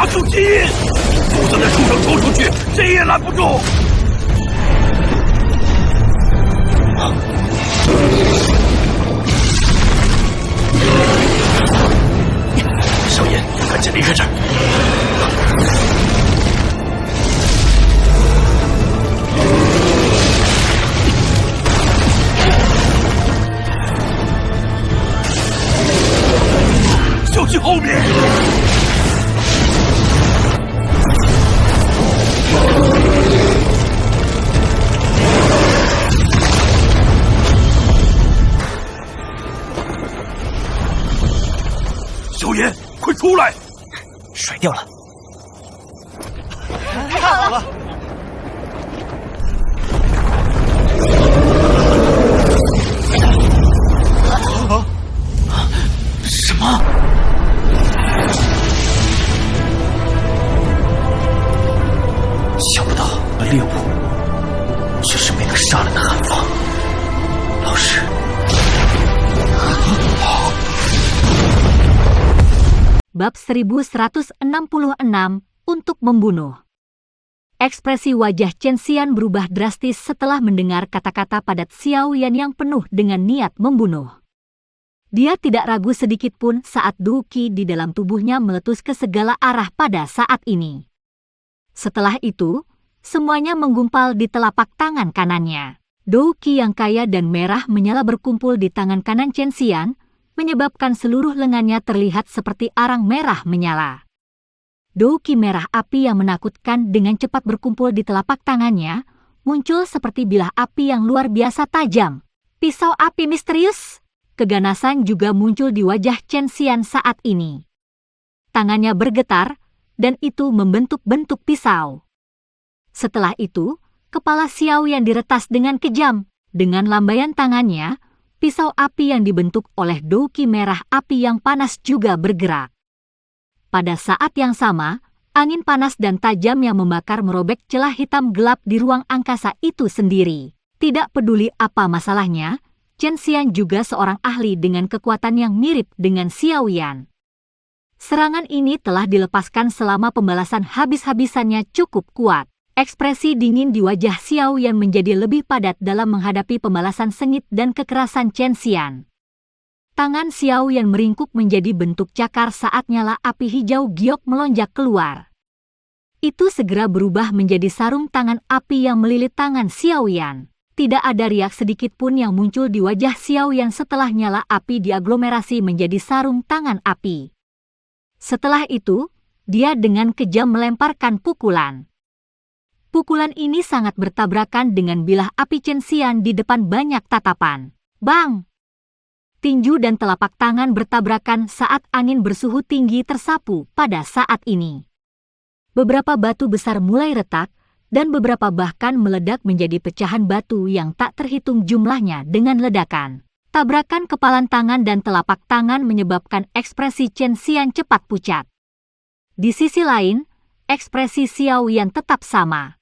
加速吸引，否则那畜生冲出去，谁也拦不住。小野，赶紧离开这儿！小心后面！小野，快出来！甩掉了。太好了！什么？想不到猎物却是没能杀了那寒风老师。Bab 1166 untuk membunuh. Ekspresi wajah Chen Xian berubah drastis setelah mendengar kata-kata padat Xiao Yan yang penuh dengan niat membunuh. Dia tidak ragu sedikit pun saat Du Qi di dalam tubuhnya meletus ke segala arah pada saat ini. Setelah itu, semuanya menggumpal di telapak tangan kanannya. Du Qi yang kaya dan merah menyala berkumpul di tangan kanan Chen Xian, menyebabkan seluruh lengannya terlihat seperti arang merah menyala. Du Qi merah api yang menakutkan dengan cepat berkumpul di telapak tangannya, muncul seperti bilah api yang luar biasa tajam. Pisau api misterius. Keganasan juga muncul di wajah Chen Xian saat ini. Tangannya bergetar, dan itu membentuk-bentuk pisau. Setelah itu, kepala Xiao yang diretas dengan kejam. Dengan lambaian tangannya, pisau api yang dibentuk oleh Du Qi merah api yang panas juga bergerak. Pada saat yang sama, angin panas dan tajam yang membakar merobek celah hitam gelap di ruang angkasa itu sendiri. Tidak peduli apa masalahnya, Chen Xian juga seorang ahli dengan kekuatan yang mirip dengan Xiao Yan. Serangan ini telah dilepaskan selama pembalasan habis-habisannya cukup kuat. Ekspresi dingin di wajah Xiao Yan menjadi lebih padat dalam menghadapi pembalasan sengit dan kekerasan Chen Xian. Tangan Xiao Yan meringkuk menjadi bentuk cakar saat nyala api hijau giok melonjak keluar. Itu segera berubah menjadi sarung tangan api yang melilit tangan Xiao Yan. Tidak ada riak sedikit pun yang muncul di wajah Xiao Yan setelah nyala api diaglomerasi menjadi sarung tangan api. Setelah itu, dia dengan kejam melemparkan pukulan. Pukulan ini sangat bertabrakan dengan bilah api Chen Xian di depan banyak tatapan. Bang! Tinju dan telapak tangan bertabrakan saat angin bersuhu tinggi tersapu pada saat ini. Beberapa batu besar mulai retak, dan beberapa bahkan meledak menjadi pecahan batu yang tak terhitung jumlahnya dengan ledakan. Tabrakan kepalan tangan dan telapak tangan menyebabkan ekspresi Chen Xian cepat pucat. Di sisi lain, ekspresi Xiao Yan tetap sama.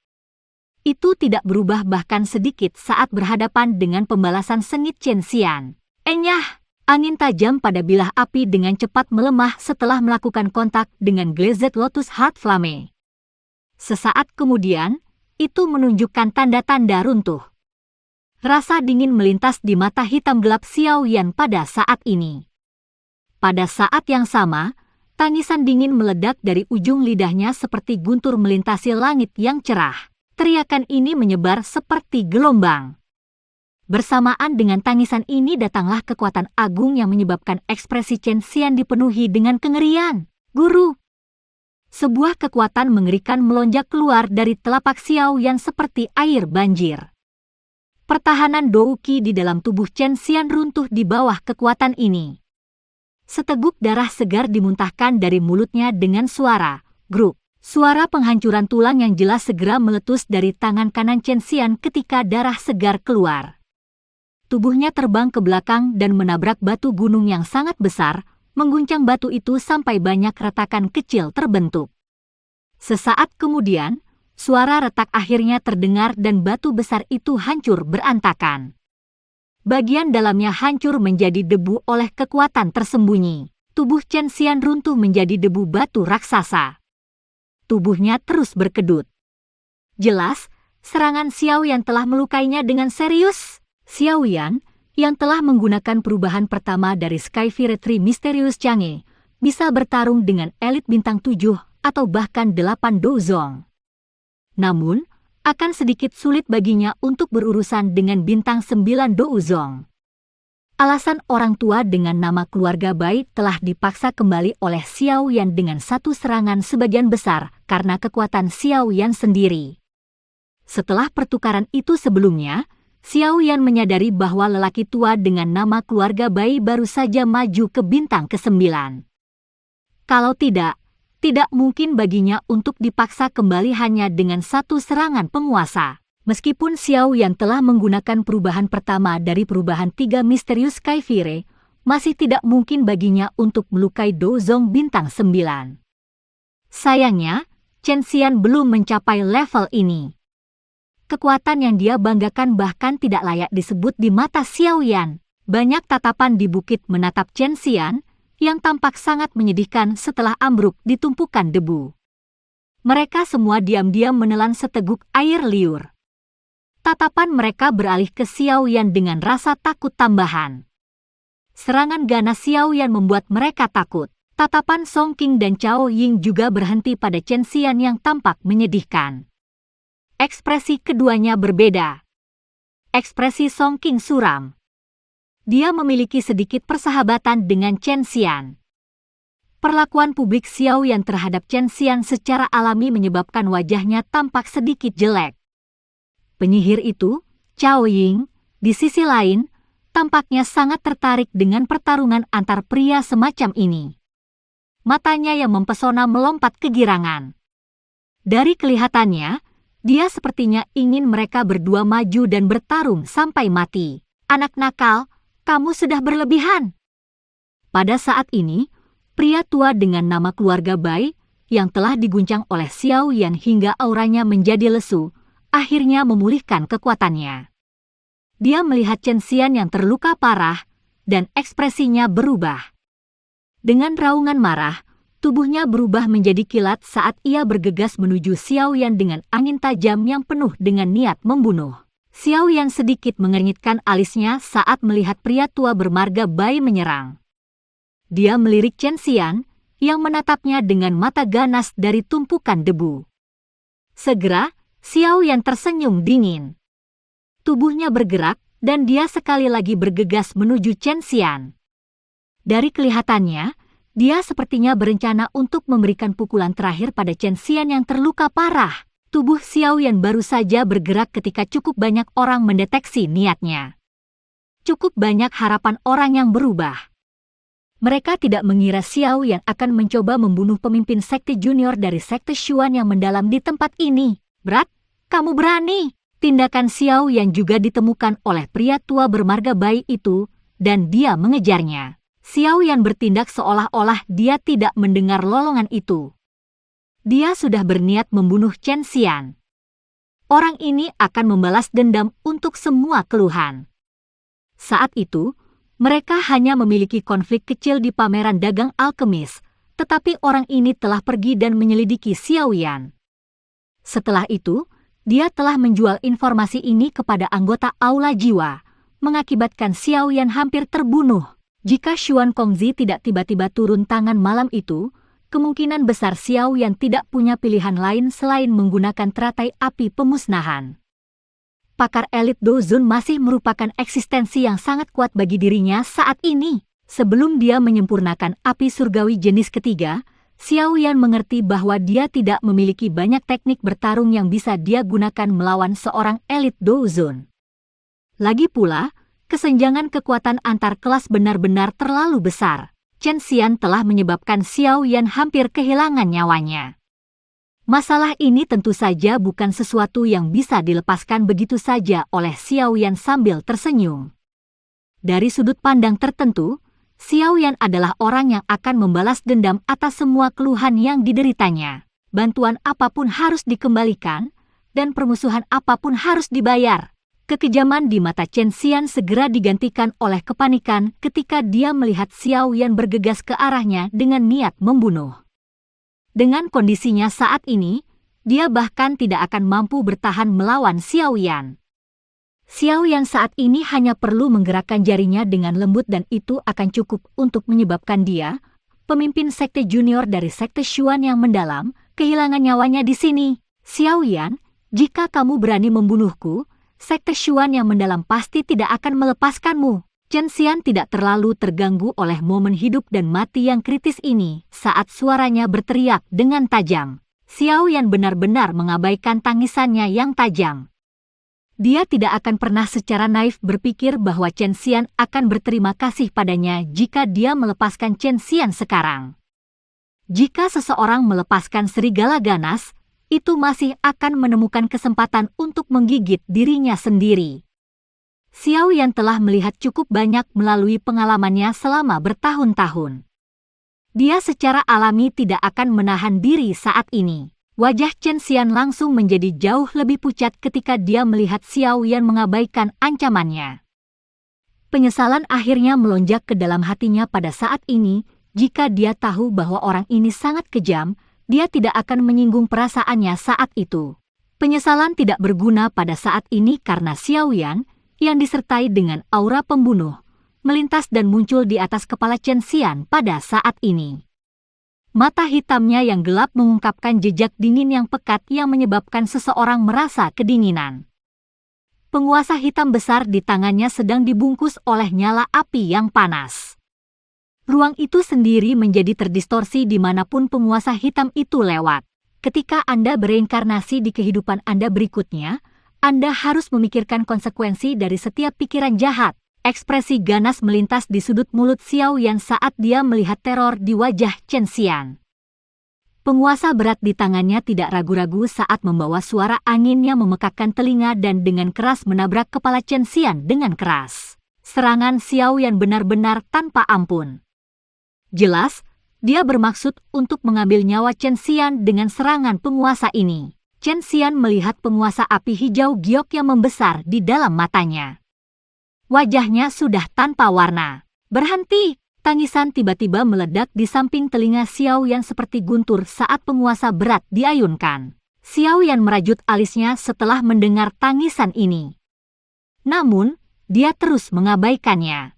Itu tidak berubah bahkan sedikit saat berhadapan dengan pembalasan sengit Chen Xian. Enyah! Angin tajam pada bilah api dengan cepat melemah setelah melakukan kontak dengan Glazed Lotus Heart Flame. Sesaat kemudian, itu menunjukkan tanda-tanda runtuh. Rasa dingin melintas di mata hitam gelap Xiao Yan pada saat ini. Pada saat yang sama, tangisan dingin meledak dari ujung lidahnya seperti guntur melintasi langit yang cerah. Teriakan ini menyebar seperti gelombang. Bersamaan dengan tangisan ini datanglah kekuatan agung yang menyebabkan ekspresi Chen Xian dipenuhi dengan kengerian. Guru! Sebuah kekuatan mengerikan melonjak keluar dari telapak Xiao Yan seperti air banjir. Pertahanan Du Qi di dalam tubuh Chen Xian runtuh di bawah kekuatan ini. Seteguk darah segar dimuntahkan dari mulutnya dengan suara gruk. Suara penghancuran tulang yang jelas segera meletus dari tangan kanan Chen Xian ketika darah segar keluar. Tubuhnya terbang ke belakang dan menabrak batu gunung yang sangat besar, mengguncang batu itu sampai banyak retakan kecil terbentuk. Sesaat kemudian, suara retak akhirnya terdengar dan batu besar itu hancur berantakan. Bagian dalamnya hancur menjadi debu oleh kekuatan tersembunyi. Tubuh Chen Xian runtuh menjadi debu batu raksasa. tubuhnya terus berkedut. Jelas, serangan Xiao Yan telah melukainya dengan serius. Xiao Yan, yang telah menggunakan perubahan pertama dari Sky Fire Mysterious Chang'e, bisa bertarung dengan elit bintang 7 atau bahkan 8 Douzong. Namun, akan sedikit sulit baginya untuk berurusan dengan bintang 9 Douzong. Alasan orang tua dengan nama keluarga Bai telah dipaksa kembali oleh Xiao Yan dengan satu serangan sebagian besar karena kekuatan Xiao Yan sendiri. Setelah pertukaran itu sebelumnya, Xiao Yan menyadari bahwa lelaki tua dengan nama keluarga Bai baru saja maju ke bintang ke-9. Kalau tidak mungkin baginya untuk dipaksa kembali hanya dengan satu serangan penguasa. Meskipun Xiao Yan telah menggunakan perubahan pertama dari perubahan 3 Misterius Sky Fire, masih tidak mungkin baginya untuk melukai Douzong bintang 9. Sayangnya, Chen Xian belum mencapai level ini. Kekuatan yang dia banggakan bahkan tidak layak disebut di mata Xiao Yan. Banyak tatapan di bukit menatap Chen Xian, yang tampak sangat menyedihkan setelah ambruk di tumpukan debu. Mereka semua diam-diam menelan seteguk air liur. Tatapan mereka beralih ke Xiao Yan dengan rasa takut tambahan. Serangan ganas Xiao Yan membuat mereka takut. Tatapan Song Qing dan Cao Ying juga berhenti pada Chen Xian yang tampak menyedihkan. Ekspresi keduanya berbeda. Ekspresi Song Qing suram. Dia memiliki sedikit persahabatan dengan Chen Xian. Perlakuan publik Xiao Yan terhadap Chen Xian secara alami menyebabkan wajahnya tampak sedikit jelek. Penyihir itu, Cao Ying, di sisi lain, tampaknya sangat tertarik dengan pertarungan antar pria semacam ini. Matanya yang mempesona melompat kegirangan. Dari kelihatannya, dia sepertinya ingin mereka berdua maju dan bertarung sampai mati. Anak nakal, kamu sudah berlebihan. Pada saat ini, pria tua dengan nama keluarga Bai, yang telah diguncang oleh Xiao Yan hingga auranya menjadi lesu, akhirnya memulihkan kekuatannya. Dia melihat Chen Xian yang terluka parah, dan ekspresinya berubah. Dengan raungan marah, tubuhnya berubah menjadi kilat saat ia bergegas menuju Xiao Yan dengan angin tajam yang penuh dengan niat membunuh. Xiao Yan sedikit mengernyitkan alisnya saat melihat pria tua bermarga Bai menyerang. Dia melirik Chen Xian, yang menatapnya dengan mata ganas dari tumpukan debu. Segera, Xiao Yan tersenyum dingin. Tubuhnya bergerak, dan dia sekali lagi bergegas menuju Chen Xian. Dari kelihatannya, dia sepertinya berencana untuk memberikan pukulan terakhir pada Chen Xian yang terluka parah. Tubuh Xiao Yan baru saja bergerak ketika cukup banyak orang mendeteksi niatnya. Cukup banyak harapan orang yang berubah. Mereka tidak mengira Xiao Yan akan mencoba membunuh pemimpin sekte junior dari sekte Xuan yang mendalam di tempat ini. Berat, kamu berani. Tindakan Xiao Yan juga ditemukan oleh pria tua bermarga Bai itu, dan dia mengejarnya. Xiao Yan bertindak seolah-olah dia tidak mendengar lolongan itu. Dia sudah berniat membunuh Chen Xian. Orang ini akan membalas dendam untuk semua keluhan. Saat itu, mereka hanya memiliki konflik kecil di pameran dagang alkemis, tetapi orang ini telah pergi dan menyelidiki Xiao Yan. Setelah itu, dia telah menjual informasi ini kepada anggota Aula Jiwa, mengakibatkan Xiao Yan hampir terbunuh. Jika Xuan Kongzi tidak tiba-tiba turun tangan malam itu, kemungkinan besar Xiao Yan tidak punya pilihan lain selain menggunakan teratai api pemusnahan. Pakar elit Douzun masih merupakan eksistensi yang sangat kuat bagi dirinya saat ini. Sebelum dia menyempurnakan api surgawi jenis ketiga, Xiao Yan mengerti bahwa dia tidak memiliki banyak teknik bertarung yang bisa dia gunakan melawan seorang elit Douzun. Lagi pula, kesenjangan kekuatan antar kelas benar-benar terlalu besar. Chen Xian telah menyebabkan Xiao Yan hampir kehilangan nyawanya. Masalah ini tentu saja bukan sesuatu yang bisa dilepaskan begitu saja oleh Xiao Yan sambil tersenyum. Dari sudut pandang tertentu, Xiao Yan adalah orang yang akan membalas dendam atas semua keluhan yang dideritanya. Bantuan apapun harus dikembalikan, dan permusuhan apapun harus dibayar. Kekejaman di mata Chen Xian segera digantikan oleh kepanikan ketika dia melihat Xiao Yan bergegas ke arahnya dengan niat membunuh. Dengan kondisinya saat ini, dia bahkan tidak akan mampu bertahan melawan Xiao Yan. Xiao Yan saat ini hanya perlu menggerakkan jarinya dengan lembut dan itu akan cukup untuk menyebabkan dia, pemimpin sekte junior dari sekte Xuan yang mendalam, kehilangan nyawanya di sini. Xiao Yan, jika kamu berani membunuhku, sekte Xuan yang mendalam pasti tidak akan melepaskanmu. Chen Xian tidak terlalu terganggu oleh momen hidup dan mati yang kritis ini saat suaranya berteriak dengan tajam. Xiao Yan benar-benar mengabaikan tangisannya yang tajam. Dia tidak akan pernah secara naif berpikir bahwa Chen Xian akan berterima kasih padanya jika dia melepaskan Chen Xian sekarang. Jika seseorang melepaskan serigala ganas, itu masih akan menemukan kesempatan untuk menggigit dirinya sendiri. Xiao Yan telah melihat cukup banyak melalui pengalamannya selama bertahun-tahun. Dia secara alami tidak akan menahan diri saat ini. Wajah Chen Xian langsung menjadi jauh lebih pucat ketika dia melihat Xiao Yan mengabaikan ancamannya. Penyesalan akhirnya melonjak ke dalam hatinya pada saat ini. Jika dia tahu bahwa orang ini sangat kejam, dia tidak akan menyinggung perasaannya saat itu. Penyesalan tidak berguna pada saat ini karena Xiao Yan, yang disertai dengan aura pembunuh, melintas dan muncul di atas kepala Chen Xian pada saat ini. Mata hitamnya yang gelap mengungkapkan jejak dingin yang pekat yang menyebabkan seseorang merasa kedinginan. Penguasa hitam besar di tangannya sedang dibungkus oleh nyala api yang panas. Ruang itu sendiri menjadi terdistorsi dimanapun penguasa hitam itu lewat. Ketika Anda bereinkarnasi di kehidupan Anda berikutnya, Anda harus memikirkan konsekuensi dari setiap pikiran jahat. Ekspresi ganas melintas di sudut mulut Xiao Yan saat dia melihat teror di wajah Chen Xian. Penguasa berat di tangannya tidak ragu-ragu saat membawa suara angin yang memekakkan telinga dan dengan keras menabrak kepala Chen Xian dengan keras. Serangan Xiao Yan benar-benar tanpa ampun. Jelas, dia bermaksud untuk mengambil nyawa Chen Xian dengan serangan penguasa ini. Chen Xian melihat penguasa api hijau giok yang membesar di dalam matanya. Wajahnya sudah tanpa warna. Berhenti! Tangisan tiba-tiba meledak di samping telinga Xiao Yan seperti guntur saat penguasa berat diayunkan. Xiao Yan merajut alisnya setelah mendengar tangisan ini. Namun, dia terus mengabaikannya.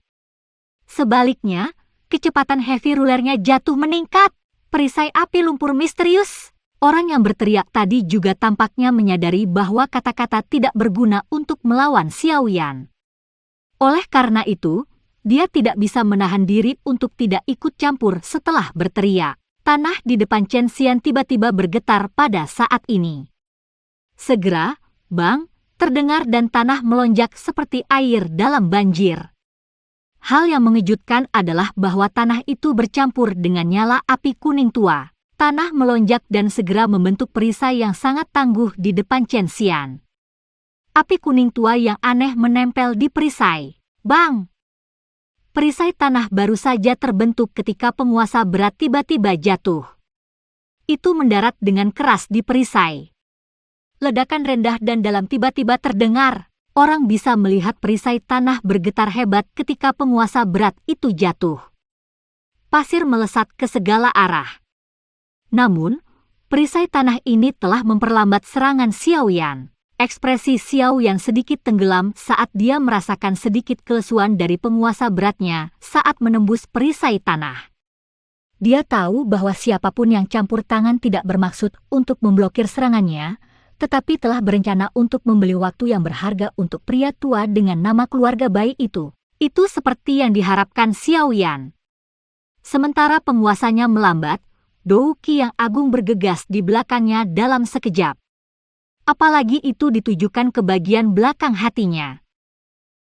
Sebaliknya, kecepatan heavy rulernya jatuh meningkat. Perisai api lumpur misterius. Orang yang berteriak tadi juga tampaknya menyadari bahwa kata-kata tidak berguna untuk melawan Xiao Yan. Oleh karena itu, dia tidak bisa menahan diri untuk tidak ikut campur setelah berteriak. Tanah di depan Chen Xian tiba-tiba bergetar pada saat ini. Segera, bang, terdengar dan tanah melonjak seperti air dalam banjir. Hal yang mengejutkan adalah bahwa tanah itu bercampur dengan nyala api kuning tua. Tanah melonjak dan segera membentuk perisai yang sangat tangguh di depan Chen Xian. Api kuning tua yang aneh menempel di perisai. Bang! Perisai tanah baru saja terbentuk ketika penguasa berat tiba-tiba jatuh. Itu mendarat dengan keras di perisai. Ledakan rendah dan dalam tiba-tiba terdengar. Orang bisa melihat perisai tanah bergetar hebat ketika penguasa berat itu jatuh. Pasir melesat ke segala arah. Namun, perisai tanah ini telah memperlambat serangan Xiao Yan. Ekspresi Xiao Yan sedikit tenggelam saat dia merasakan sedikit kelesuan dari penguasa beratnya saat menembus perisai tanah. Dia tahu bahwa siapapun yang campur tangan tidak bermaksud untuk memblokir serangannya, tetapi telah berencana untuk membeli waktu yang berharga untuk pria tua dengan nama keluarga bayi itu. Itu seperti yang diharapkan Xiao Yan. Sementara penguasanya melambat, Dou Qi yang agung bergegas di belakangnya dalam sekejap. Apalagi itu ditujukan ke bagian belakang hatinya.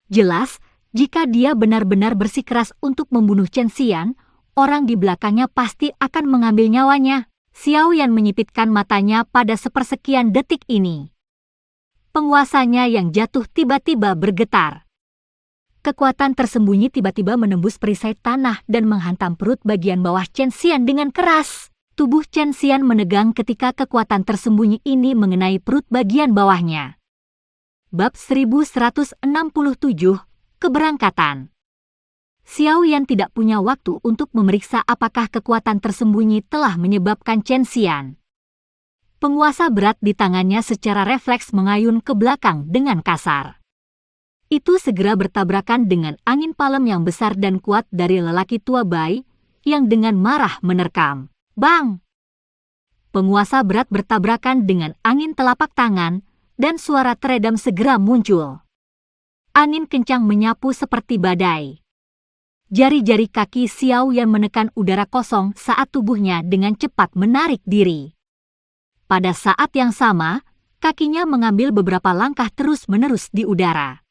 Jelas, jika dia benar-benar bersikeras untuk membunuh Chen Xian, orang di belakangnya pasti akan mengambil nyawanya. Xiao Yan menyipitkan matanya pada sepersekian detik ini. Penguasanya yang jatuh tiba-tiba bergetar. Kekuatan tersembunyi tiba-tiba menembus perisai tanah dan menghantam perut bagian bawah Chen Xian dengan keras. Tubuh Chen Xian menegang ketika kekuatan tersembunyi ini mengenai perut bagian bawahnya. Bab 1167, Keberangkatan. Xiao Yan tidak punya waktu untuk memeriksa apakah kekuatan tersembunyi telah menyebabkan Chen Xian. Penguasa berat di tangannya secara refleks mengayun ke belakang dengan kasar. Itu segera bertabrakan dengan angin palem yang besar dan kuat dari lelaki tua Bai yang dengan marah menerkam. Bang! Penguasa berat bertabrakan dengan angin telapak tangan dan suara teredam segera muncul. Angin kencang menyapu seperti badai. Jari-jari kaki Xiao Yan menekan udara kosong saat tubuhnya dengan cepat menarik diri. Pada saat yang sama, kakinya mengambil beberapa langkah terus-menerus di udara.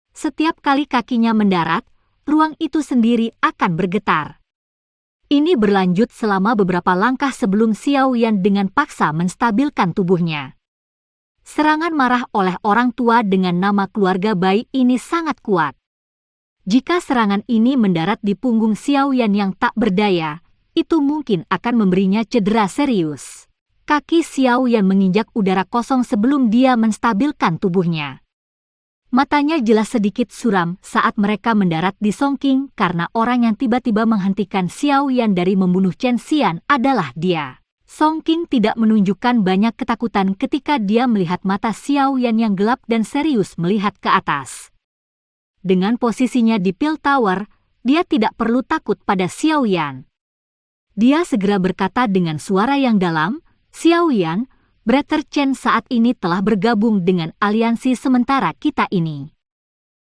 Setiap kali kakinya mendarat, ruang itu sendiri akan bergetar. Ini berlanjut selama beberapa langkah sebelum Xiao Yan dengan paksa menstabilkan tubuhnya. Serangan marah oleh orang tua dengan nama keluarga Bai ini sangat kuat. Jika serangan ini mendarat di punggung Xiao Yan yang tak berdaya, itu mungkin akan memberinya cedera serius. Kaki Xiao Yan menginjak udara kosong sebelum dia menstabilkan tubuhnya. Matanya jelas sedikit suram saat mereka mendarat di Songqing karena orang yang tiba-tiba menghentikan Xiao Yan dari membunuh Chen Xian adalah dia. Songqing tidak menunjukkan banyak ketakutan ketika dia melihat mata Xiao Yan yang gelap dan serius melihat ke atas. Dengan posisinya di Pil Tower, dia tidak perlu takut pada Xiao Yan. Dia segera berkata dengan suara yang dalam, Xiao Yan, Brother Chen saat ini telah bergabung dengan aliansi sementara kita ini.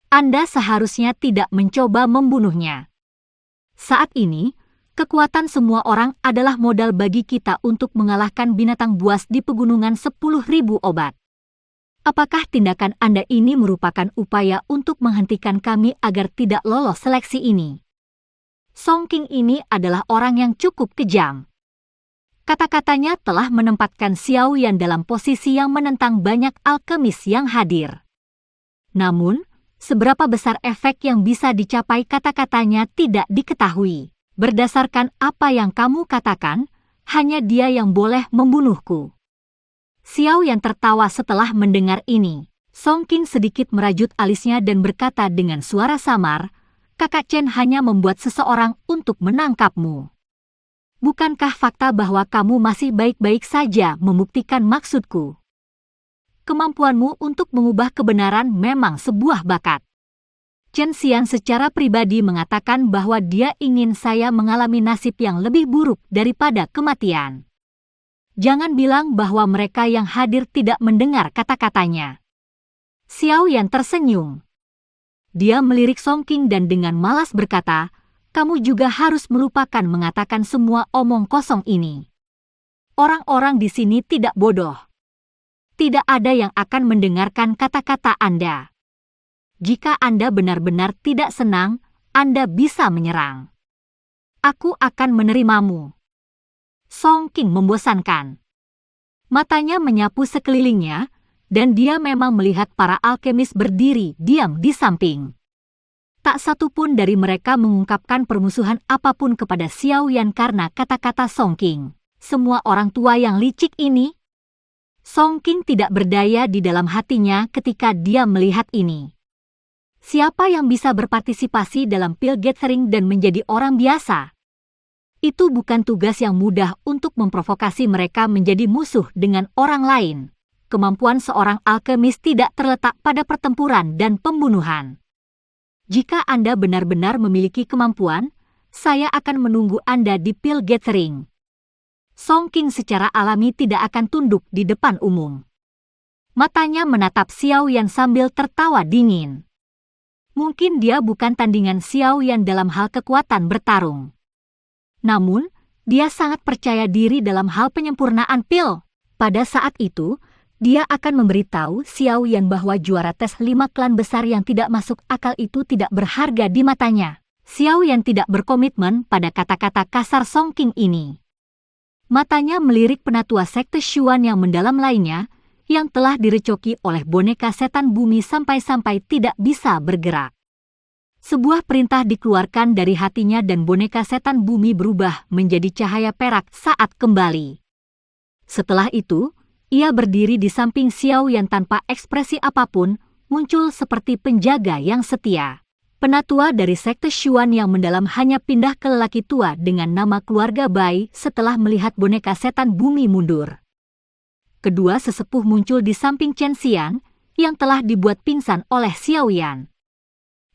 Anda seharusnya tidak mencoba membunuhnya. Saat ini, kekuatan semua orang adalah modal bagi kita untuk mengalahkan binatang buas di pegunungan 10.000 obat. Apakah tindakan Anda ini merupakan upaya untuk menghentikan kami agar tidak lolos seleksi ini? Songqing ini adalah orang yang cukup kejam. Kata-katanya telah menempatkan Xiao Yan dalam posisi yang menentang banyak alkemis yang hadir. Namun, seberapa besar efek yang bisa dicapai kata-katanya tidak diketahui. Berdasarkan apa yang kamu katakan, hanya dia yang boleh membunuhku. Xiao Yan tertawa setelah mendengar ini. Songqing sedikit merajut alisnya dan berkata dengan suara samar, Kakak Chen hanya membuat seseorang untuk menangkapmu. Bukankah fakta bahwa kamu masih baik-baik saja membuktikan maksudku? Kemampuanmu untuk mengubah kebenaran memang sebuah bakat. Chen Xian secara pribadi mengatakan bahwa dia ingin saya mengalami nasib yang lebih buruk daripada kematian. Jangan bilang bahwa mereka yang hadir tidak mendengar kata-katanya. Xiao Yan tersenyum. Dia melirik Songqing dan dengan malas berkata, kamu juga harus melupakan mengatakan semua omong kosong ini. Orang-orang di sini tidak bodoh. Tidak ada yang akan mendengarkan kata-kata Anda. Jika Anda benar-benar tidak senang, Anda bisa menyerang. Aku akan menerimamu. Songqing membosankan. Matanya menyapu sekelilingnya, dan dia memang melihat para alkemis berdiri diam di samping. Tak satu pun dari mereka mengungkapkan permusuhan apapun kepada Xiao Yan karena kata-kata Songqing. Semua orang tua yang licik ini. Songqing tidak berdaya di dalam hatinya ketika dia melihat ini. Siapa yang bisa berpartisipasi dalam Pil Gathering dan menjadi orang biasa? Itu bukan tugas yang mudah untuk memprovokasi mereka menjadi musuh dengan orang lain. Kemampuan seorang alkemis tidak terletak pada pertempuran dan pembunuhan. Jika Anda benar-benar memiliki kemampuan, saya akan menunggu Anda di Pil Gathering. Songqing secara alami tidak akan tunduk di depan umum. Matanya menatap Xiao Yan sambil tertawa dingin. Mungkin dia bukan tandingan Xiao Yan dalam hal kekuatan bertarung. Namun, dia sangat percaya diri dalam hal penyempurnaan pil. Pada saat itu, dia akan memberitahu Xiao Yan bahwa juara tes 5 klan besar yang tidak masuk akal itu tidak berharga di matanya. Xiao Yan tidak berkomitmen pada kata-kata kasar Songqing ini. Matanya melirik penatua sekte Xuan yang mendalam lainnya, yang telah direcoki oleh boneka setan bumi sampai-sampai tidak bisa bergerak. Sebuah perintah dikeluarkan dari hatinya dan boneka setan bumi berubah menjadi cahaya perak saat kembali. Setelah itu, ia berdiri di samping Xiao Yan tanpa ekspresi apapun, muncul seperti penjaga yang setia. Penatua dari sekte Xuan yang mendalam hanya pindah ke lelaki tua dengan nama keluarga Bai setelah melihat boneka setan bumi mundur. Kedua sesepuh muncul di samping Chen Xian yang telah dibuat pingsan oleh Xiao Yan.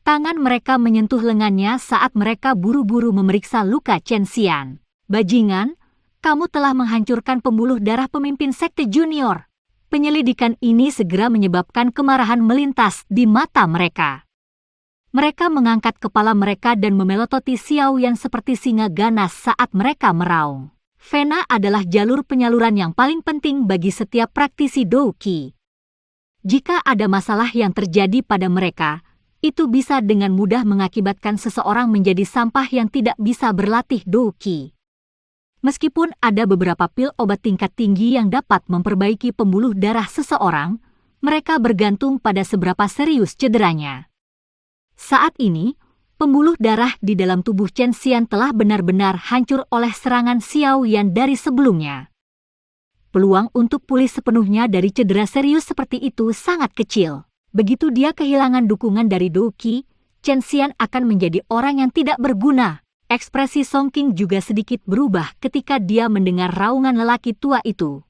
Tangan mereka menyentuh lengannya saat mereka buru-buru memeriksa luka Chen Xian. Bajingan, kamu telah menghancurkan pembuluh darah pemimpin sekte junior. Penyelidikan ini segera menyebabkan kemarahan melintas di mata mereka. Mereka mengangkat kepala mereka dan memelototi Xiao Yan seperti singa ganas saat mereka meraung. Vena adalah jalur penyaluran yang paling penting bagi setiap praktisi Douqi. Jika ada masalah yang terjadi pada mereka, itu bisa dengan mudah mengakibatkan seseorang menjadi sampah yang tidak bisa berlatih Douqi. Meskipun ada beberapa pil obat tingkat tinggi yang dapat memperbaiki pembuluh darah seseorang, mereka bergantung pada seberapa serius cederanya. Saat ini, pembuluh darah di dalam tubuh Chen Xian telah benar-benar hancur oleh serangan Xiao Yan dari sebelumnya. Peluang untuk pulih sepenuhnya dari cedera serius seperti itu sangat kecil. Begitu dia kehilangan dukungan dari Douqi, Chen Xian akan menjadi orang yang tidak berguna. Ekspresi Song Qing juga sedikit berubah ketika dia mendengar raungan lelaki tua itu.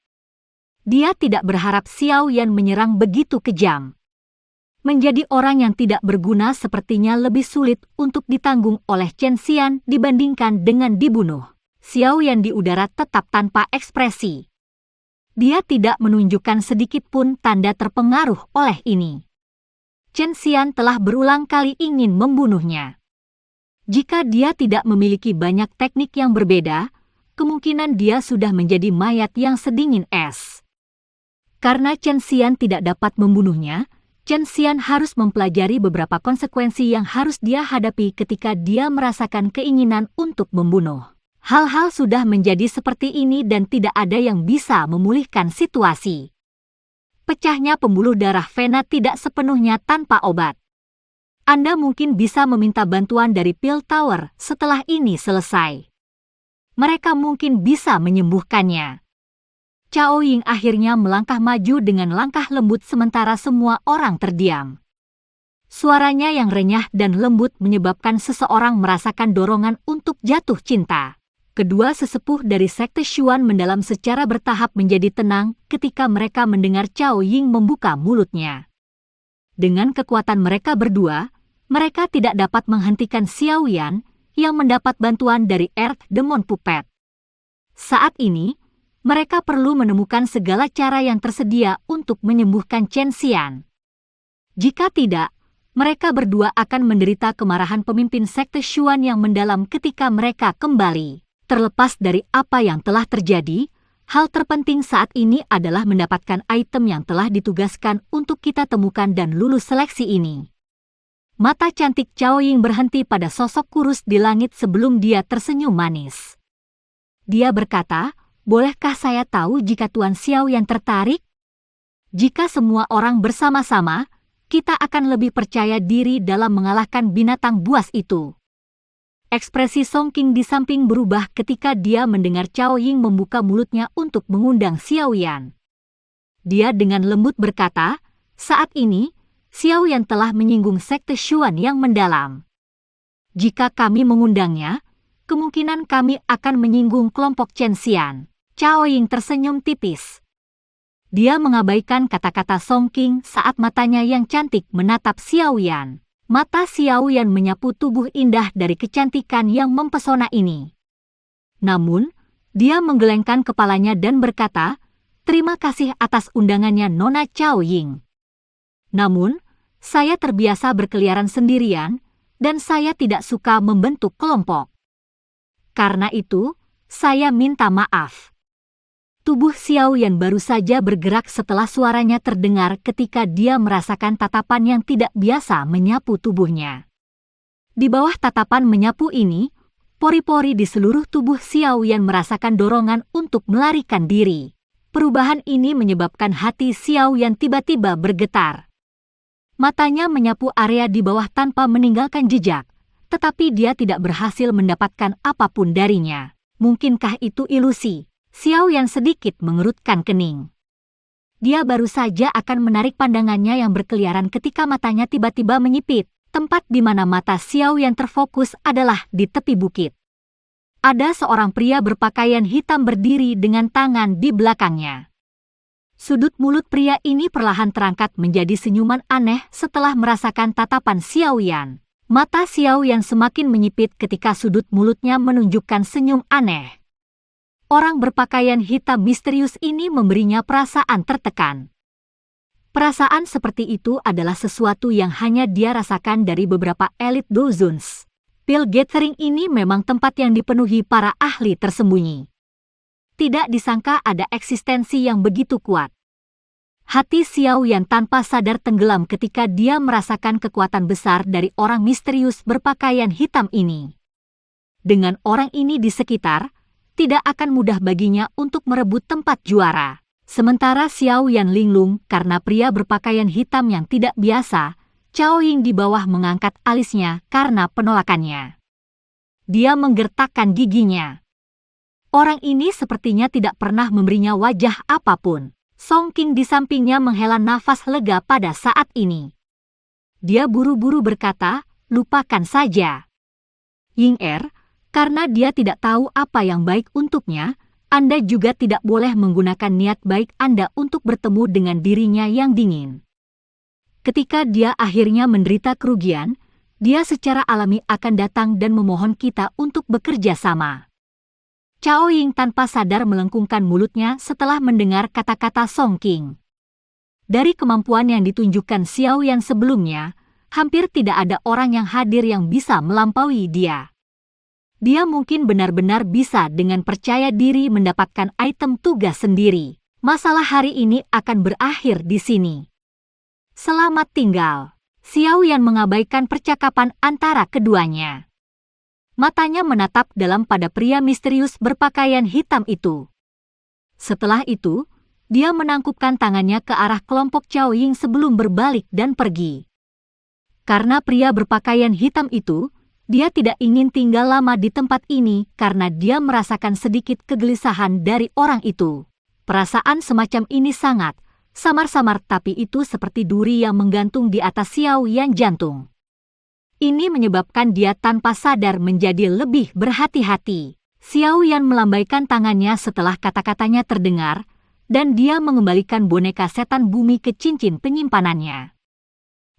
Dia tidak berharap Xiao Yan menyerang begitu kejam. Menjadi orang yang tidak berguna sepertinya lebih sulit untuk ditanggung oleh Chen Xian dibandingkan dengan dibunuh. Xiao Yan di udara tetap tanpa ekspresi. Dia tidak menunjukkan sedikit pun tanda terpengaruh oleh ini. Chen Xian telah berulang kali ingin membunuhnya. Jika dia tidak memiliki banyak teknik yang berbeda, kemungkinan dia sudah menjadi mayat yang sedingin es. Karena Chen Xian tidak dapat membunuhnya, Chen Xian harus mempelajari beberapa konsekuensi yang harus dia hadapi ketika dia merasakan keinginan untuk membunuh. Hal-hal sudah menjadi seperti ini dan tidak ada yang bisa memulihkan situasi. Pecahnya pembuluh darah Vena tidak sepenuhnya tanpa obat. Anda mungkin bisa meminta bantuan dari Pil Tower setelah ini selesai. Mereka mungkin bisa menyembuhkannya. Cao Ying akhirnya melangkah maju dengan langkah lembut sementara semua orang terdiam. Suaranya yang renyah dan lembut menyebabkan seseorang merasakan dorongan untuk jatuh cinta. Kedua sesepuh dari sekte Xuan mendalam secara bertahap menjadi tenang ketika mereka mendengar Cao Ying membuka mulutnya. Dengan kekuatan mereka berdua, mereka tidak dapat menghentikan Xiao Yan yang mendapat bantuan dari Earth Demon Puppet. Saat ini, mereka perlu menemukan segala cara yang tersedia untuk menyembuhkan Chen Xian. Jika tidak, mereka berdua akan menderita kemarahan pemimpin sekte Xuan yang mendalam ketika mereka kembali. Terlepas dari apa yang telah terjadi, hal terpenting saat ini adalah mendapatkan item yang telah ditugaskan untuk kita temukan dan lulus seleksi ini. Mata cantik Cao Ying berhenti pada sosok kurus di langit sebelum dia tersenyum manis. Dia berkata, "Bolehkah saya tahu jika Tuan Xiao yang tertarik? Jika semua orang bersama-sama, kita akan lebih percaya diri dalam mengalahkan binatang buas itu." Ekspresi Song Qing di samping berubah ketika dia mendengar Cao Ying membuka mulutnya untuk mengundang Xiao Yan. Dia dengan lembut berkata, "Saat ini, Xiao Yan telah menyinggung sekte Xuan yang mendalam. Jika kami mengundangnya, kemungkinan kami akan menyinggung kelompok Chen Xian." Cao Ying tersenyum tipis. Dia mengabaikan kata-kata Song Qing saat matanya yang cantik menatap Xiao Yan. Mata Xiao Yan menyapu tubuh indah dari kecantikan yang mempesona ini. Namun, dia menggelengkan kepalanya dan berkata, "Terima kasih atas undangannya Nona Cao Ying. Namun, saya terbiasa berkeliaran sendirian, dan saya tidak suka membentuk kelompok. Karena itu, saya minta maaf." Tubuh Xiao Yan baru saja bergerak setelah suaranya terdengar ketika dia merasakan tatapan yang tidak biasa menyapu tubuhnya. Di bawah tatapan menyapu ini, pori-pori di seluruh tubuh Xiao Yan merasakan dorongan untuk melarikan diri. Perubahan ini menyebabkan hati Xiao Yan tiba-tiba bergetar. Matanya menyapu area di bawah tanpa meninggalkan jejak, tetapi dia tidak berhasil mendapatkan apapun darinya. Mungkinkah itu ilusi? Xiao Yan sedikit mengerutkan kening. Dia baru saja akan menarik pandangannya yang berkeliaran ketika matanya tiba-tiba menyipit. Tempat di mana mata Xiao Yan terfokus adalah di tepi bukit. Ada seorang pria berpakaian hitam berdiri dengan tangan di belakangnya. Sudut mulut pria ini perlahan terangkat menjadi senyuman aneh setelah merasakan tatapan Xiao Yan. Mata Xiao Yan semakin menyipit ketika sudut mulutnya menunjukkan senyum aneh. Orang berpakaian hitam misterius ini memberinya perasaan tertekan. Perasaan seperti itu adalah sesuatu yang hanya dia rasakan dari beberapa elit dozens. Pil gathering ini memang tempat yang dipenuhi para ahli tersembunyi. Tidak disangka ada eksistensi yang begitu kuat. Hati Xiao Yan tanpa sadar tenggelam ketika dia merasakan kekuatan besar dari orang misterius berpakaian hitam ini. Dengan orang ini di sekitar, tidak akan mudah baginya untuk merebut tempat juara. Sementara Xiao Yan linglung karena pria berpakaian hitam yang tidak biasa, Cao Ying di bawah mengangkat alisnya karena penolakannya. Dia menggertakkan giginya. Orang ini sepertinya tidak pernah memberinya wajah apapun. Song Qing di sampingnya menghela nafas lega pada saat ini. Dia buru-buru berkata, lupakan saja. Ying karena dia tidak tahu apa yang baik untuknya, Anda juga tidak boleh menggunakan niat baik Anda untuk bertemu dengan dirinya yang dingin. Ketika dia akhirnya menderita kerugian, dia secara alami akan datang dan memohon kita untuk bekerja sama. Cao Ying tanpa sadar melengkungkan mulutnya setelah mendengar kata-kata Song Qing. Dari kemampuan yang ditunjukkan Xiao Yan sebelumnya, hampir tidak ada orang yang hadir yang bisa melampaui dia. Dia mungkin benar-benar bisa dengan percaya diri mendapatkan item tugas sendiri. Masalah hari ini akan berakhir di sini. Selamat tinggal. Xiao Yan mengabaikan percakapan antara keduanya. Matanya menatap dalam pada pria misterius berpakaian hitam itu. Setelah itu, dia menangkupkan tangannya ke arah kelompok Cao Ying sebelum berbalik dan pergi. Karena pria berpakaian hitam itu, dia tidak ingin tinggal lama di tempat ini karena dia merasakan sedikit kegelisahan dari orang itu. Perasaan semacam ini sangat samar-samar, tapi itu seperti duri yang menggantung di atas Xiao Yan jantung. Ini menyebabkan dia tanpa sadar menjadi lebih berhati-hati. Xiao Yan melambaikan tangannya setelah kata-katanya terdengar, dan dia mengembalikan boneka setan bumi ke cincin penyimpanannya.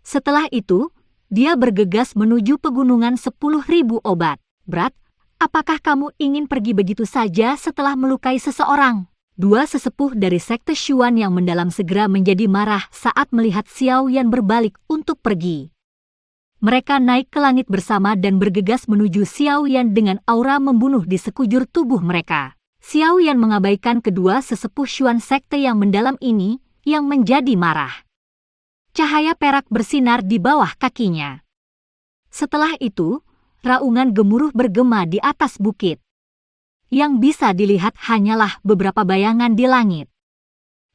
Setelah itu, dia bergegas menuju pegunungan 10.000 obat. Brat, apakah kamu ingin pergi begitu saja setelah melukai seseorang? Dua sesepuh dari sekte Xuan yang mendalam segera menjadi marah saat melihat Xiao Yan berbalik untuk pergi. Mereka naik ke langit bersama dan bergegas menuju Xiao Yan dengan aura membunuh di sekujur tubuh mereka. Xiao Yan mengabaikan kedua sesepuh Xuan sekte yang mendalam ini yang menjadi marah. Cahaya perak bersinar di bawah kakinya. Setelah itu, raungan gemuruh bergema di atas bukit. Yang bisa dilihat hanyalah beberapa bayangan di langit.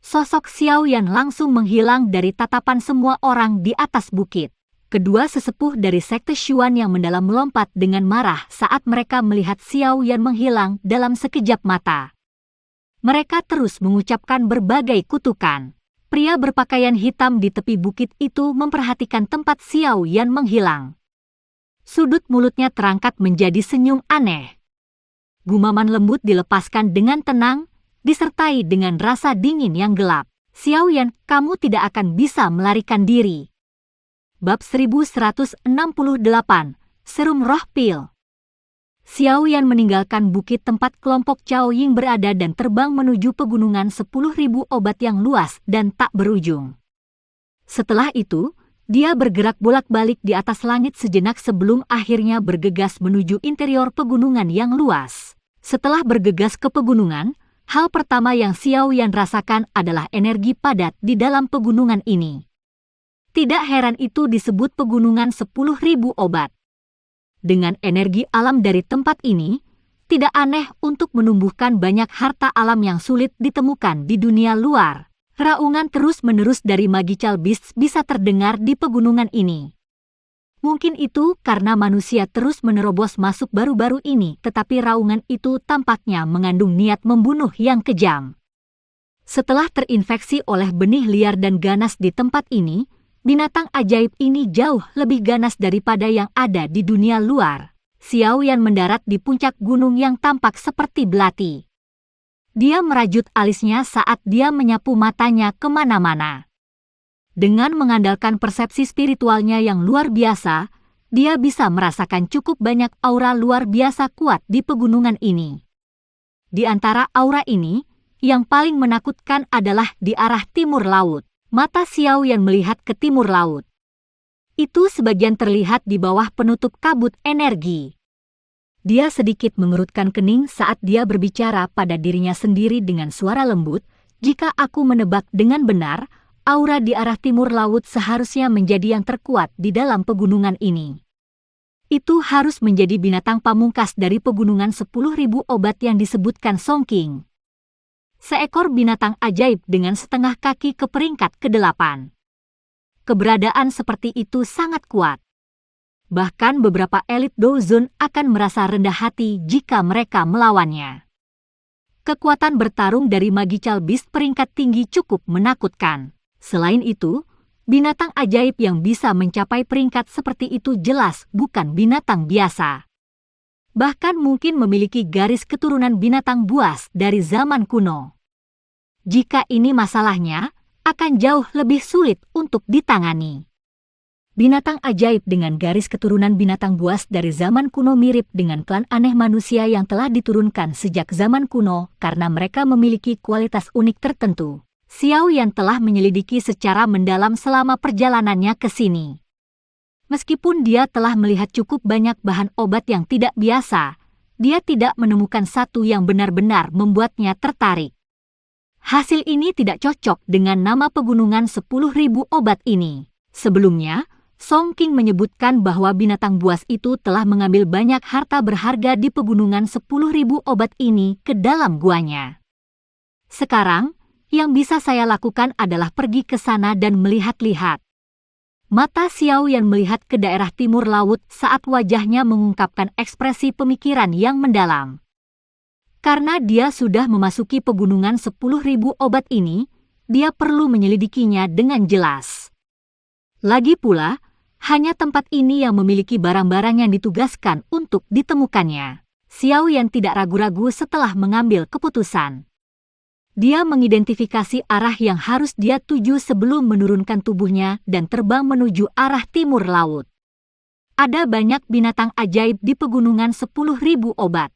Sosok Xiao Yan langsung menghilang dari tatapan semua orang di atas bukit. Kedua sesepuh dari sekte Xuan yang mendalam melompat dengan marah saat mereka melihat Xiao Yan menghilang dalam sekejap mata. Mereka terus mengucapkan berbagai kutukan. Pria berpakaian hitam di tepi bukit itu memperhatikan tempat Xiao Yan menghilang. Sudut mulutnya terangkat menjadi senyum aneh. Gumaman lembut dilepaskan dengan tenang, disertai dengan rasa dingin yang gelap. Xiao Yan, kamu tidak akan bisa melarikan diri. Bab 1168, Serum Roh Pil. Xiao Yan meninggalkan bukit tempat kelompok Cao Ying berada dan terbang menuju pegunungan 10.000 obat yang luas dan tak berujung. Setelah itu, dia bergerak bolak-balik di atas langit sejenak sebelum akhirnya bergegas menuju interior pegunungan yang luas. Setelah bergegas ke pegunungan, hal pertama yang Xiao Yan rasakan adalah energi padat di dalam pegunungan ini. Tidak heran itu disebut pegunungan 10.000 obat. Dengan energi alam dari tempat ini, tidak aneh untuk menumbuhkan banyak harta alam yang sulit ditemukan di dunia luar. Raungan terus-menerus dari magical beasts bisa terdengar di pegunungan ini. Mungkin itu karena manusia terus menerobos masuk baru-baru ini, tetapi raungan itu tampaknya mengandung niat membunuh yang kejam. Setelah terinfeksi oleh benih liar dan ganas di tempat ini, binatang ajaib ini jauh lebih ganas daripada yang ada di dunia luar. Xiao Yan mendarat di puncak gunung yang tampak seperti belati. Dia merajut alisnya saat dia menyapu matanya kemana-mana. Dengan mengandalkan persepsi spiritualnya yang luar biasa, dia bisa merasakan cukup banyak aura luar biasa kuat di pegunungan ini. Di antara aura ini, yang paling menakutkan adalah di arah timur laut. Mata Xiao Yan melihat ke timur laut. Itu sebagian terlihat di bawah penutup kabut energi. Dia sedikit mengerutkan kening saat dia berbicara pada dirinya sendiri dengan suara lembut. Jika aku menebak dengan benar, aura di arah timur laut seharusnya menjadi yang terkuat di dalam pegunungan ini. Itu harus menjadi binatang pamungkas dari pegunungan 10.000 obat yang disebutkan Songking. Seekor binatang ajaib dengan setengah kaki ke peringkat ke-8. Keberadaan seperti itu sangat kuat. Bahkan beberapa elit Douzun akan merasa rendah hati jika mereka melawannya. Kekuatan bertarung dari Magical Beast peringkat tinggi cukup menakutkan. Selain itu, binatang ajaib yang bisa mencapai peringkat seperti itu jelas bukan binatang biasa. Bahkan mungkin memiliki garis keturunan binatang buas dari zaman kuno. Jika ini masalahnya, akan jauh lebih sulit untuk ditangani. Binatang ajaib dengan garis keturunan binatang buas dari zaman kuno mirip dengan klan aneh manusia yang telah diturunkan sejak zaman kuno karena mereka memiliki kualitas unik tertentu. Xiao Yan telah menyelidiki secara mendalam selama perjalanannya ke sini. Meskipun dia telah melihat cukup banyak bahan obat yang tidak biasa, dia tidak menemukan satu yang benar-benar membuatnya tertarik. Hasil ini tidak cocok dengan nama pegunungan 10.000 obat ini. Sebelumnya, Songking menyebutkan bahwa binatang buas itu telah mengambil banyak harta berharga di pegunungan 10.000 obat ini ke dalam guanya. Sekarang, yang bisa saya lakukan adalah pergi ke sana dan melihat-lihat. Mata Xiao Yan melihat ke daerah timur laut saat wajahnya mengungkapkan ekspresi pemikiran yang mendalam. Karena dia sudah memasuki pegunungan 10.000 obat ini, dia perlu menyelidikinya dengan jelas. Lagi pula, hanya tempat ini yang memiliki barang-barang yang ditugaskan untuk ditemukannya. Xiao Yan tidak ragu-ragu setelah mengambil keputusan. Dia mengidentifikasi arah yang harus dia tuju sebelum menurunkan tubuhnya dan terbang menuju arah timur laut. Ada banyak binatang ajaib di pegunungan 10.000 obat.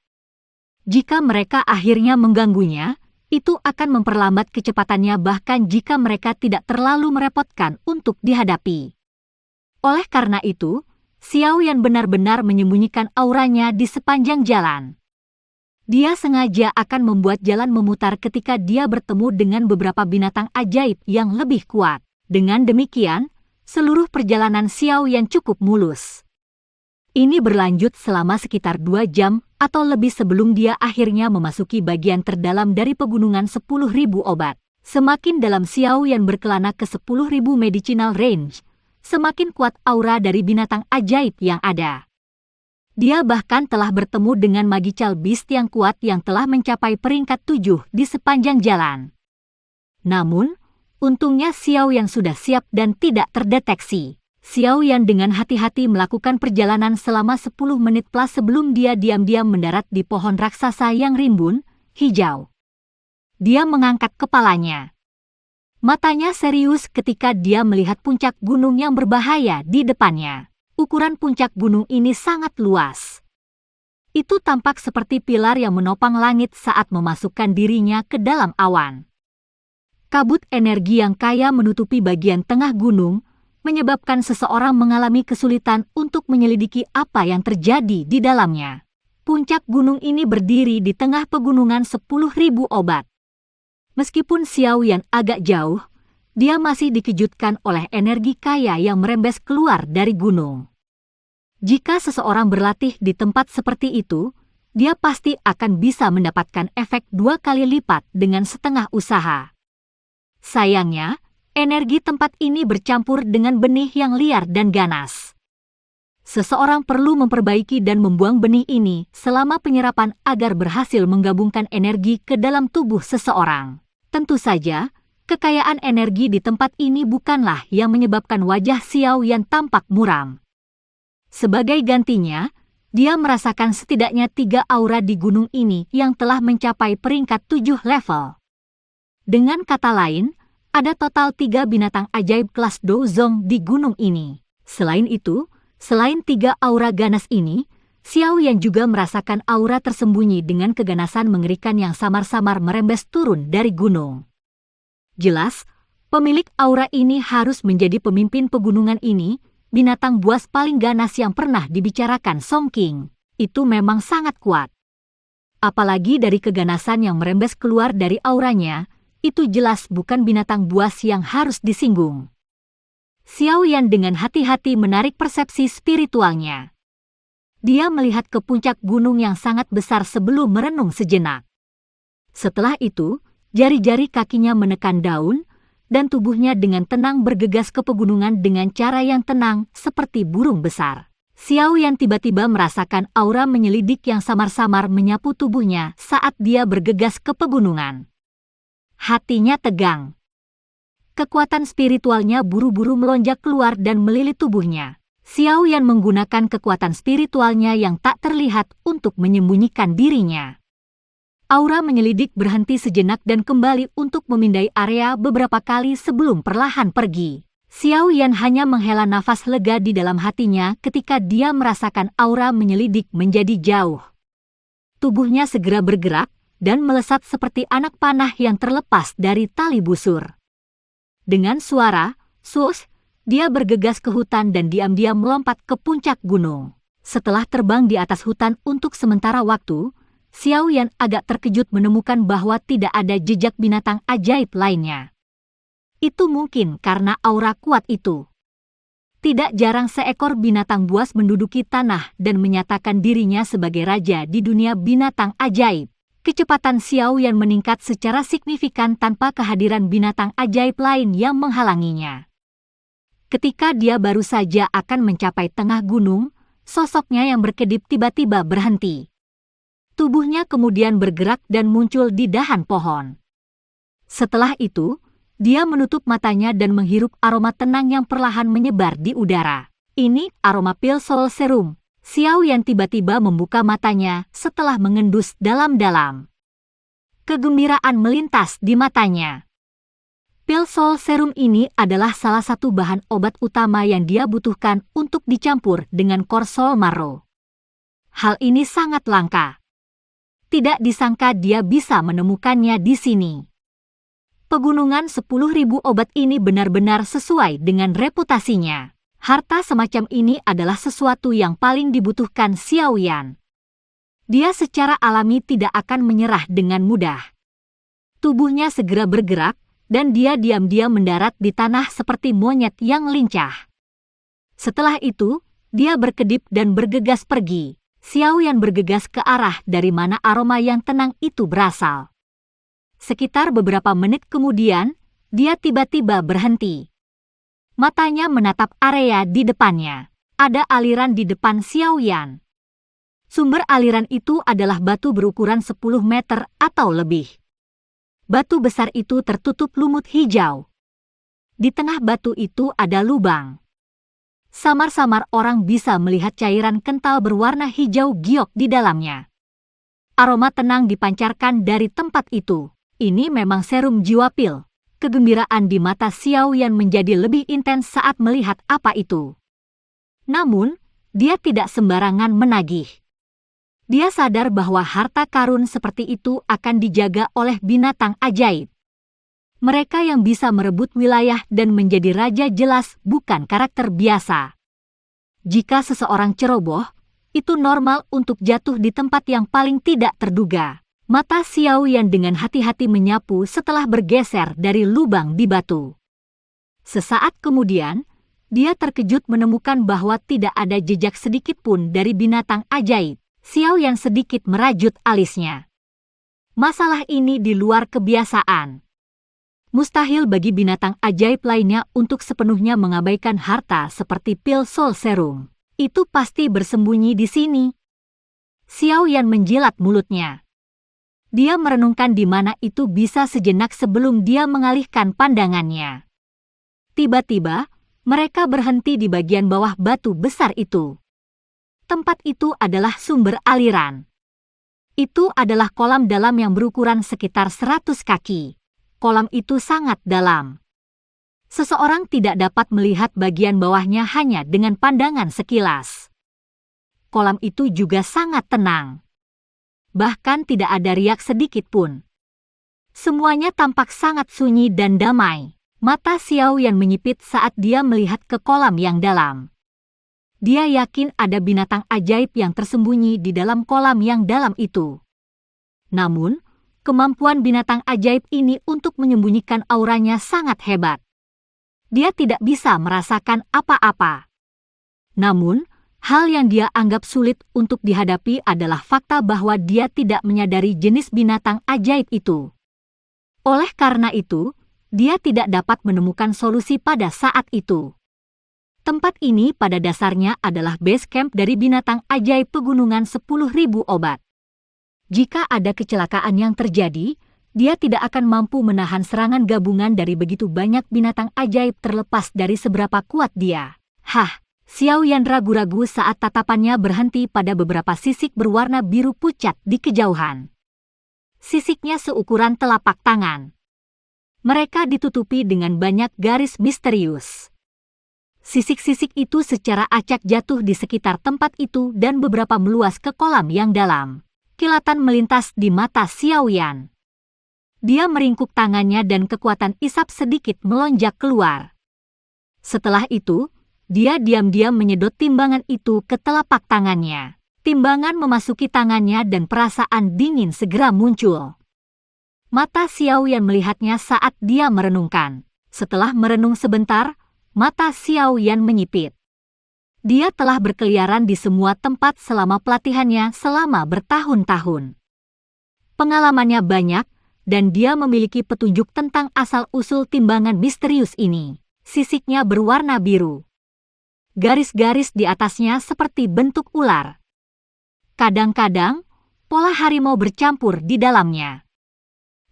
Jika mereka akhirnya mengganggunya, itu akan memperlambat kecepatannya bahkan jika mereka tidak terlalu merepotkan untuk dihadapi. Oleh karena itu, Xiao Yan benar-benar menyembunyikan auranya di sepanjang jalan. Dia sengaja akan membuat jalan memutar ketika dia bertemu dengan beberapa binatang ajaib yang lebih kuat. Dengan demikian, seluruh perjalanan Xiao Yan cukup mulus. Ini berlanjut selama sekitar 2 jam atau lebih sebelum dia akhirnya memasuki bagian terdalam dari pegunungan 10.000 obat. Semakin dalam Xiao Yan berkelana ke 10.000 medicinal range, semakin kuat aura dari binatang ajaib yang ada. Dia bahkan telah bertemu dengan Magical Beast yang kuat yang telah mencapai peringkat 7 di sepanjang jalan. Namun, untungnya Xiao Yan sudah siap dan tidak terdeteksi. Xiao Yan dengan hati-hati melakukan perjalanan selama 10 menit plus sebelum dia diam-diam mendarat di pohon raksasa yang rimbun, hijau. Dia mengangkat kepalanya. Matanya serius ketika dia melihat puncak gunung yang berbahaya di depannya. Ukuran puncak gunung ini sangat luas. Itu tampak seperti pilar yang menopang langit saat memasukkan dirinya ke dalam awan. Kabut energi yang kaya menutupi bagian tengah gunung, menyebabkan seseorang mengalami kesulitan untuk menyelidiki apa yang terjadi di dalamnya. Puncak gunung ini berdiri di tengah pegunungan 10.000 obat. Meskipun Xiao Yan agak jauh, dia masih dikejutkan oleh energi kaya yang merembes keluar dari gunung. Jika seseorang berlatih di tempat seperti itu, dia pasti akan bisa mendapatkan efek 2 kali lipat dengan setengah usaha. Sayangnya, energi tempat ini bercampur dengan benih yang liar dan ganas. Seseorang perlu memperbaiki dan membuang benih ini selama penyerapan agar berhasil menggabungkan energi ke dalam tubuh seseorang. Tentu saja, Kekayaan energi di tempat ini bukanlah yang menyebabkan wajah Xiao Yan tampak muram. Sebagai gantinya, dia merasakan setidaknya 3 aura di gunung ini yang telah mencapai peringkat 7 level. Dengan kata lain, ada total 3 binatang ajaib kelas Douzong di gunung ini. Selain itu, selain 3 aura ganas ini, Xiao Yan juga merasakan aura tersembunyi dengan keganasan mengerikan yang samar-samar merembes turun dari gunung. Jelas, pemilik aura ini harus menjadi pemimpin pegunungan ini, binatang buas paling ganas yang pernah dibicarakan Song King. Itu memang sangat kuat. Apalagi dari keganasan yang merembes keluar dari auranya, itu jelas bukan binatang buas yang harus disinggung. Xiao Yan dengan hati-hati menarik persepsi spiritualnya. Dia melihat ke puncak gunung yang sangat besar sebelum merenung sejenak. Setelah itu, jari-jari kakinya menekan daun, dan tubuhnya dengan tenang bergegas ke pegunungan dengan cara yang tenang seperti burung besar. Xiao Yan tiba-tiba merasakan aura menyelidik yang samar-samar menyapu tubuhnya saat dia bergegas ke pegunungan. Hatinya tegang. Kekuatan spiritualnya buru-buru melonjak keluar dan melilit tubuhnya. Xiao Yan menggunakan kekuatan spiritualnya yang tak terlihat untuk menyembunyikan dirinya. Aura menyelidik berhenti sejenak dan kembali untuk memindai area beberapa kali sebelum perlahan pergi. Xiao Yan hanya menghela nafas lega di dalam hatinya ketika dia merasakan aura menyelidik menjadi jauh. Tubuhnya segera bergerak dan melesat seperti anak panah yang terlepas dari tali busur. Dengan suara, sus, dia bergegas ke hutan dan diam-diam melompat ke puncak gunung. Setelah terbang di atas hutan untuk sementara waktu, Xiao Yan agak terkejut menemukan bahwa tidak ada jejak binatang ajaib lainnya. Itu mungkin karena aura kuat itu. Tidak jarang seekor binatang buas menduduki tanah dan menyatakan dirinya sebagai raja di dunia binatang ajaib. Kecepatan Xiao Yan meningkat secara signifikan tanpa kehadiran binatang ajaib lain yang menghalanginya. Ketika dia baru saja akan mencapai tengah gunung, sosoknya yang berkedip tiba-tiba berhenti. Tubuhnya kemudian bergerak dan muncul di dahan pohon. Setelah itu, dia menutup matanya dan menghirup aroma tenang yang perlahan menyebar di udara. Ini aroma pil soul serum. Xiao Yan tiba-tiba membuka matanya setelah mengendus dalam-dalam. Kegembiraan melintas di matanya. Pil soul serum ini adalah salah satu bahan obat utama yang dia butuhkan untuk dicampur dengan core soul marrow. Hal ini sangat langka. Tidak disangka dia bisa menemukannya di sini. Pegunungan 10.000 obat ini benar-benar sesuai dengan reputasinya. Harta semacam ini adalah sesuatu yang paling dibutuhkan Xiao Yan. Dia secara alami tidak akan menyerah dengan mudah. Tubuhnya segera bergerak, dan dia diam-diam mendarat di tanah seperti monyet yang lincah. Setelah itu, dia berkedip dan bergegas pergi. Xiao Yan bergegas ke arah dari mana aroma yang tenang itu berasal. Sekitar beberapa menit kemudian, dia tiba-tiba berhenti. Matanya menatap area di depannya. Ada aliran di depan Xiao Yan. Sumber aliran itu adalah batu berukuran 10 meter atau lebih. Batu besar itu tertutup lumut hijau. Di tengah batu itu ada lubang. Samar-samar orang bisa melihat cairan kental berwarna hijau giok di dalamnya. Aroma tenang dipancarkan dari tempat itu. Ini memang serum jiwa pil. Kegembiraan di mata Xiao Yan menjadi lebih intens saat melihat apa itu. Namun, dia tidak sembarangan menagih. Dia sadar bahwa harta karun seperti itu akan dijaga oleh binatang ajaib. Mereka yang bisa merebut wilayah dan menjadi raja jelas bukan karakter biasa. Jika seseorang ceroboh, itu normal untuk jatuh di tempat yang paling tidak terduga. Mata Xiao Yan dengan hati-hati menyapu setelah bergeser dari lubang di batu. Sesaat kemudian, dia terkejut menemukan bahwa tidak ada jejak sedikit pun dari binatang ajaib. Xiao Yan sedikit merajut alisnya. Masalah ini di luar kebiasaan. Mustahil bagi binatang ajaib lainnya untuk sepenuhnya mengabaikan harta seperti pil soul serum. Itu pasti bersembunyi di sini. Xiao Yan menjilat mulutnya. Dia merenungkan di mana itu bisa sejenak sebelum dia mengalihkan pandangannya. Tiba-tiba, mereka berhenti di bagian bawah batu besar itu. Tempat itu adalah sumber aliran. Itu adalah kolam dalam yang berukuran sekitar 100 kaki. Kolam itu sangat dalam. Seseorang tidak dapat melihat bagian bawahnya hanya dengan pandangan sekilas. Kolam itu juga sangat tenang. Bahkan tidak ada riak sedikit pun. Semuanya tampak sangat sunyi dan damai. Mata Xiao Yan menyipit saat dia melihat ke kolam yang dalam. Dia yakin ada binatang ajaib yang tersembunyi di dalam kolam yang dalam itu. Namun, kemampuan binatang ajaib ini untuk menyembunyikan auranya sangat hebat. Dia tidak bisa merasakan apa-apa. Namun, hal yang dia anggap sulit untuk dihadapi adalah fakta bahwa dia tidak menyadari jenis binatang ajaib itu. Oleh karena itu, dia tidak dapat menemukan solusi pada saat itu. Tempat ini pada dasarnya adalah base camp dari binatang ajaib pegunungan 10.000 obat. Jika ada kecelakaan yang terjadi, dia tidak akan mampu menahan serangan gabungan dari begitu banyak binatang ajaib terlepas dari seberapa kuat dia. Xiao Yan ragu-ragu saat tatapannya berhenti pada beberapa sisik berwarna biru pucat di kejauhan. Sisiknya seukuran telapak tangan. Mereka ditutupi dengan banyak garis misterius. Sisik-sisik itu secara acak jatuh di sekitar tempat itu dan beberapa meluas ke kolam yang dalam. Kilatan melintas di mata Xiao Yan. Dia meringkuk tangannya dan kekuatan isap sedikit melonjak keluar. Setelah itu, dia diam-diam menyedot timbangan itu ke telapak tangannya. Timbangan memasuki tangannya dan perasaan dingin segera muncul. Mata Xiao Yan melihatnya saat dia merenungkan. Setelah merenung sebentar, mata Xiao Yan menyipit. Dia telah berkeliaran di semua tempat selama pelatihannya selama bertahun-tahun. Pengalamannya banyak, dan dia memiliki petunjuk tentang asal-usul timbangan misterius ini. Sisiknya berwarna biru. Garis-garis di atasnya seperti bentuk ular. Kadang-kadang, pola harimau bercampur di dalamnya.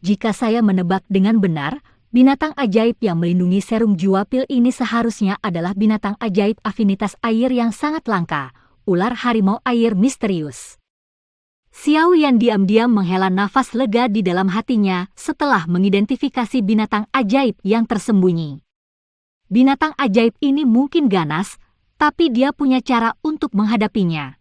Jika saya menebak dengan benar, binatang ajaib yang melindungi serum juapil ini seharusnya adalah binatang ajaib afinitas air yang sangat langka, ular harimau air misterius. Xiao Yan diam-diam menghela nafas lega di dalam hatinya setelah mengidentifikasi binatang ajaib yang tersembunyi. Binatang ajaib ini mungkin ganas, tapi dia punya cara untuk menghadapinya.